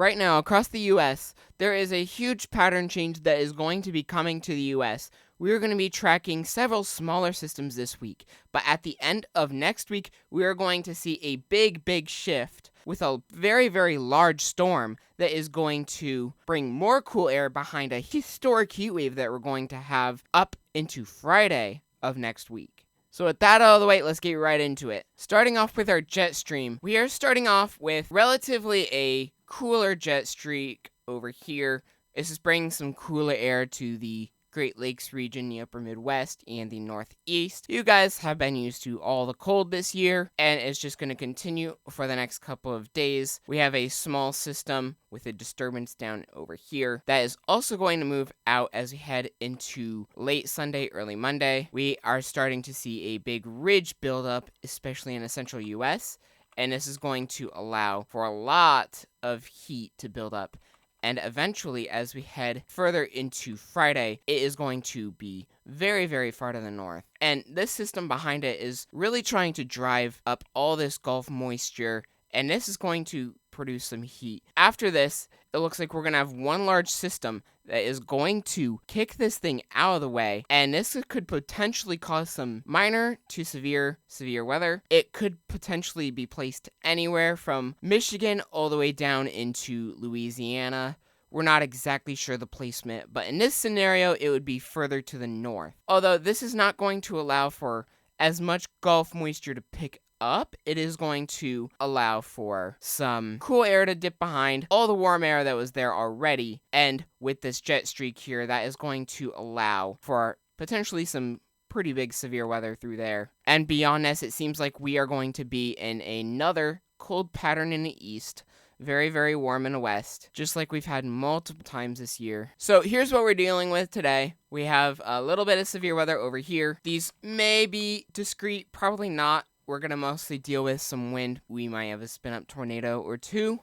right now across the U.S., there is a huge pattern change that is going to be coming to the U.S. We are going to be tracking several smaller systems this week, but at the end of next week, we are going to see a big shift with a very, very large storm that is going to bring more cool air behind a historic heat wave that we're going to have up into Friday of next week. So with that out of the way, let's get right into it. Starting off with our jet stream, we are starting off with relatively a cooler jet streak over here. This is bringing some cooler air to the Great Lakes region, the upper Midwest, and the Northeast. You guys have been used to all the cold this year, and it's just going to continue for the next couple of days. We have a small system with a disturbance down over here that is also going to move out as we head into late Sunday, early Monday. We are starting to see a big ridge buildup, especially in the central U.S., and this is going to allow for a lot of heat to build up. And eventually, as we head further into Friday, it is going to be very, very far to the north. And this system behind it is really trying to drive up all this Gulf moisture, and this is going to produce some heat. After this, it looks like we're going to have one large system that is going to kick this thing out of the way, and this could potentially cause some minor to severe weather. It could potentially be placed anywhere from Michigan all the way down into Louisiana. We're not exactly sure the placement, but in this scenario, it would be further to the north. Although this is not going to allow for as much Gulf moisture to pick up, it is going to allow for some cool air to dip behind all the warm air that was there already. And with this jet streak here, that is going to allow for potentially some pretty big severe weather through there. And beyond this, it seems like we are going to be in another cold pattern in the east. Very, very warm in the west, just like we've had multiple times this year. So here's what we're dealing with today. We have a little bit of severe weather over here. These may be discrete, probably not. We're going to mostly deal with some wind. We might have a spin-up tornado or two.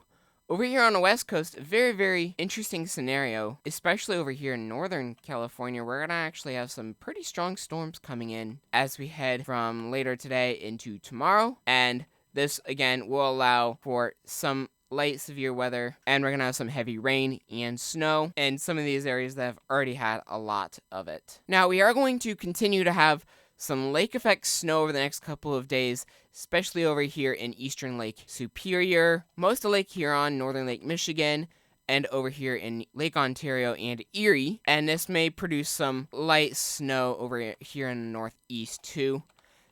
Over here on the west coast, a very, very interesting scenario, especially over here in Northern California. We're going to actually have some pretty strong storms coming in as we head from later today into tomorrow. And this, again, will allow for some light severe weather, and we're going to have some heavy rain and snow in some of these areas that have already had a lot of it. Now, we are going to continue to have some lake effect snow over the next couple of days, especially over here in eastern Lake Superior, most of Lake Huron, northern Lake Michigan, and over here in Lake Ontario and Erie. And this may produce some light snow over here in the northeast too.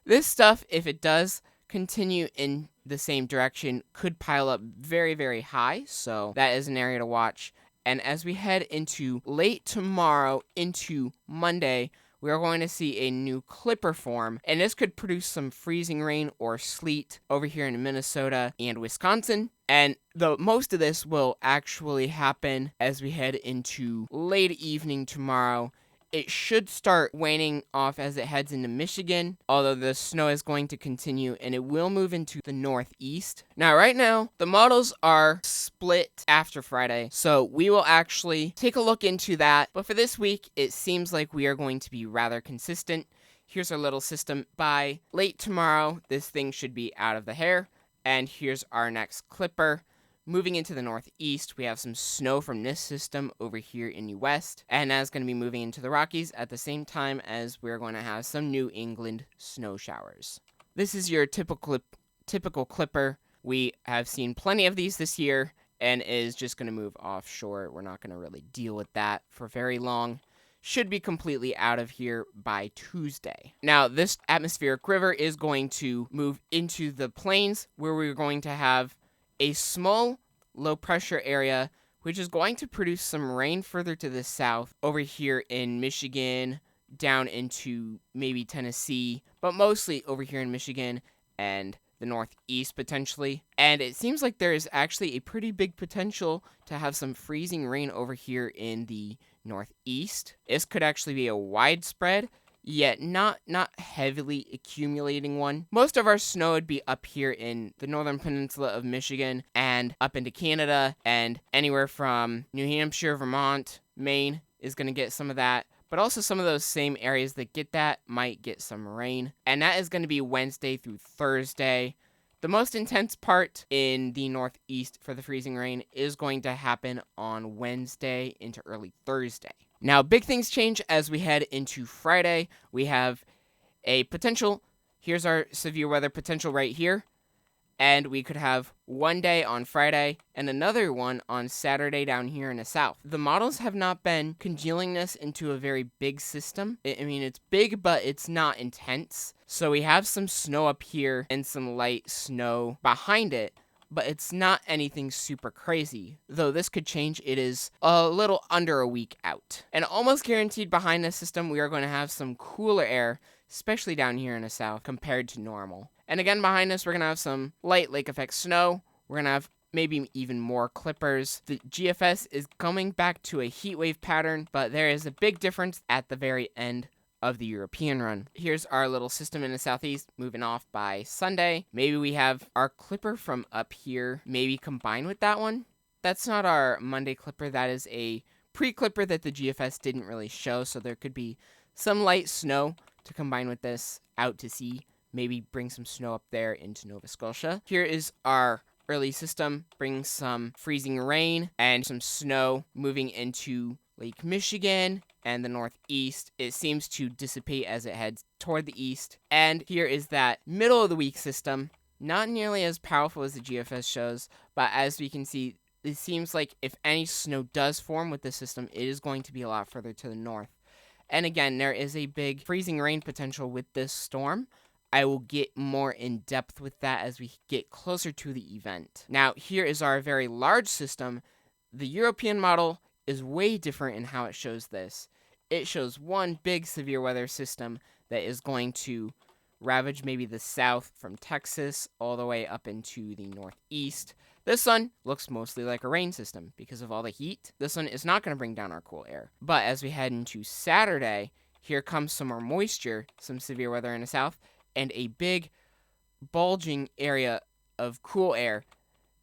This stuff, if it does continue in the same direction, could pile up very, very high. So that is an area to watch. And as we head into late tomorrow into Monday, we are going to see a new clipper form, and this could produce some freezing rain or sleet over here in Minnesota and Wisconsin. And most of this will actually happen as we head into late evening tomorrow. It should start waning off as it heads into Michigan, although the snow is going to continue, and it will move into the northeast. Now, right now, the models are split after Friday, so we will actually take a look into that. But for this week, it seems like we are going to be rather consistent. Here's our little system. By late tomorrow, this thing should be out of the hair. And here's our next clipper. Moving into the northeast, we have some snow from this system over here in the west, and that's going to be moving into the Rockies at the same time as we're going to have some New England snow showers. This is your typical clipper. We have seen plenty of these this year, and is just going to move offshore. We're not going to really deal with that for very long. Should be completely out of here by Tuesday. Now, this atmospheric river is going to move into the plains, where we're going to have a small low pressure area, which is going to produce some rain further to the south over here in Michigan, down into maybe Tennessee, but mostly over here in Michigan and the northeast potentially. And it seems like there is actually a pretty big potential to have some freezing rain over here in the northeast. This could actually be a widespread, yet not heavily accumulating one. Most of our snow would be up here in the northern peninsula of Michigan and up into Canada, and anywhere from New Hampshire, Vermont, Maine is going to get some of that. But also some of those same areas that get that might get some rain. And that is going to be Wednesday through Thursday. The most intense part in the northeast for the freezing rain is going to happen on Wednesday into early Thursday. Now, big things change as we head into Friday. We have a potential, here's our severe weather potential right here, and we could have one day on Friday and another one on Saturday down here in the south. The models have not been congealing this into a very big system. I mean, it's big, but it's not intense. So we have some snow up here and some light snow behind it, but it's not anything super crazy. Though this could change, it is a little under a week out. And almost guaranteed behind this system, we are going to have some cooler air, especially down here in the south, compared to normal. And again, behind us, we're going to have some light lake effect snow. We're going to have maybe even more clippers. The GFS is coming back to a heat wave pattern, but there is a big difference at the very end of the European run. Here's our little system in the southeast moving off by Sunday. Maybe we have our clipper from up here maybe combined with that one. That's not our Monday clipper. That is a pre-clipper that the GFS didn't really show, so there could be some light snow to combine with this out to sea. Maybe bring some snow up there into Nova Scotia. Here is our early system, bring some freezing rain and some snow moving into Lake Michigan and the northeast. It seems to dissipate as it heads toward the east. And here is that middle of the week system, not nearly as powerful as the GFS shows, but as we can see, it seems like if any snow does form with the system, it is going to be a lot further to the north. And again, there is a big freezing rain potential with this storm. I will get more in depth with that as we get closer to the event. Now, here is our very large system. The European model is way different in how it shows this. It shows one big severe weather system that is going to ravage maybe the south from Texas all the way up into the northeast. This one looks mostly like a rain system because of all the heat. This one is not going to bring down our cool air. But as we head into Saturday, here comes some more moisture, some severe weather in the south, and a big bulging area of cool air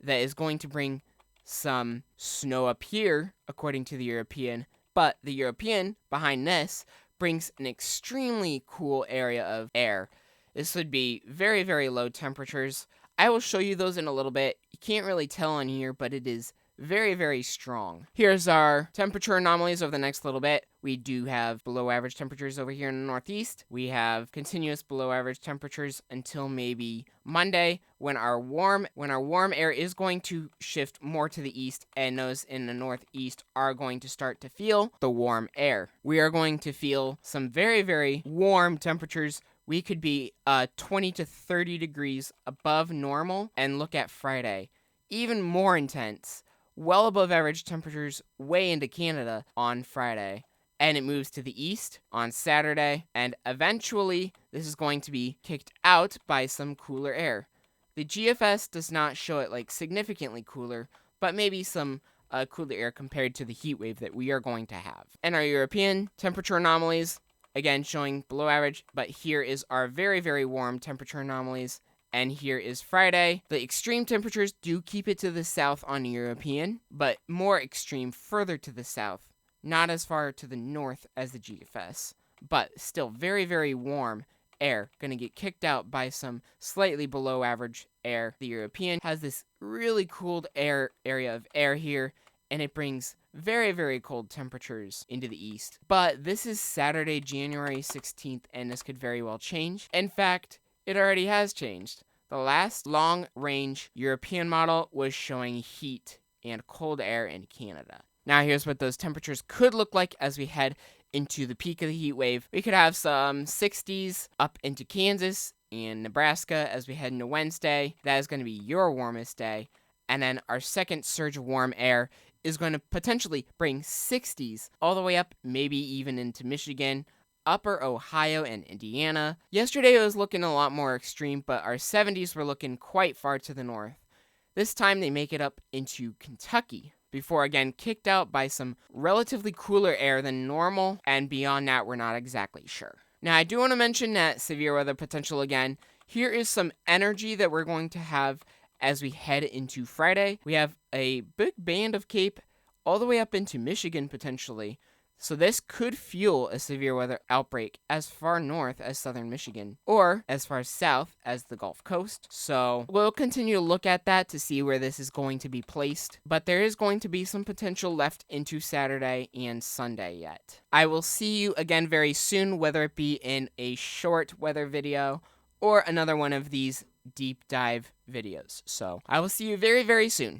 that is going to bring some snow up here, according to the European. But the European, behind this, brings an extremely cool area of air. This would be very, very low temperatures. I will show you those in a little bit. You can't really tell on here, but it is very, very strong. Here's our temperature anomalies over the next little bit. We do have below average temperatures over here in the northeast. We have continuous below average temperatures until maybe Monday when our warm air is going to shift more to the east, and those in the northeast are going to start to feel the warm air. We are going to feel some very, very warm temperatures. We could be 20 to 30 degrees above normal, and look at Friday. Even more intense. Well above average temperatures way into Canada on Friday. And it moves to the east on Saturday. And eventually, this is going to be kicked out by some cooler air. The GFS does not show it like significantly cooler, but maybe some cooler air compared to the heat wave that we are going to have. And our European temperature anomalies, again showing below average, but here is our very, very warm temperature anomalies. And here is Friday. The extreme temperatures do keep it to the south on European, but more extreme further to the south. Not as far to the north as the GFS, but still very, very warm air. Going to get kicked out by some slightly below average air. The European has this really cooled area of air here, and it brings very, very cold temperatures into the east. But this is Saturday, January 16th, and this could very well change. In fact, it already has changed. The last long-range European model was showing heat and cold air in Canada. Now here's what those temperatures could look like as we head into the peak of the heat wave. We could have some 60s up into Kansas and Nebraska as we head into Wednesday. That is going to be your warmest day. And then our second surge of warm air is going to potentially bring 60s all the way up, maybe even into Michigan, Upper Ohio and Indiana. Yesterday it was looking a lot more extreme, but our 70s were looking quite far to the north. This time they make it up into Kentucky, before again kicked out by some relatively cooler air than normal, and beyond that we're not exactly sure. Now I do want to mention that severe weather potential again. Here is some energy that we're going to have as we head into Friday. We have a big band of Cape all the way up into Michigan potentially. So this could fuel a severe weather outbreak as far north as southern Michigan, or as far south as the Gulf Coast. So we'll continue to look at that to see where this is going to be placed, but there is going to be some potential left into Saturday and Sunday yet. I will see you again very soon, whether it be in a short weather video or another one of these deep dive videos. So I will see you very, very soon.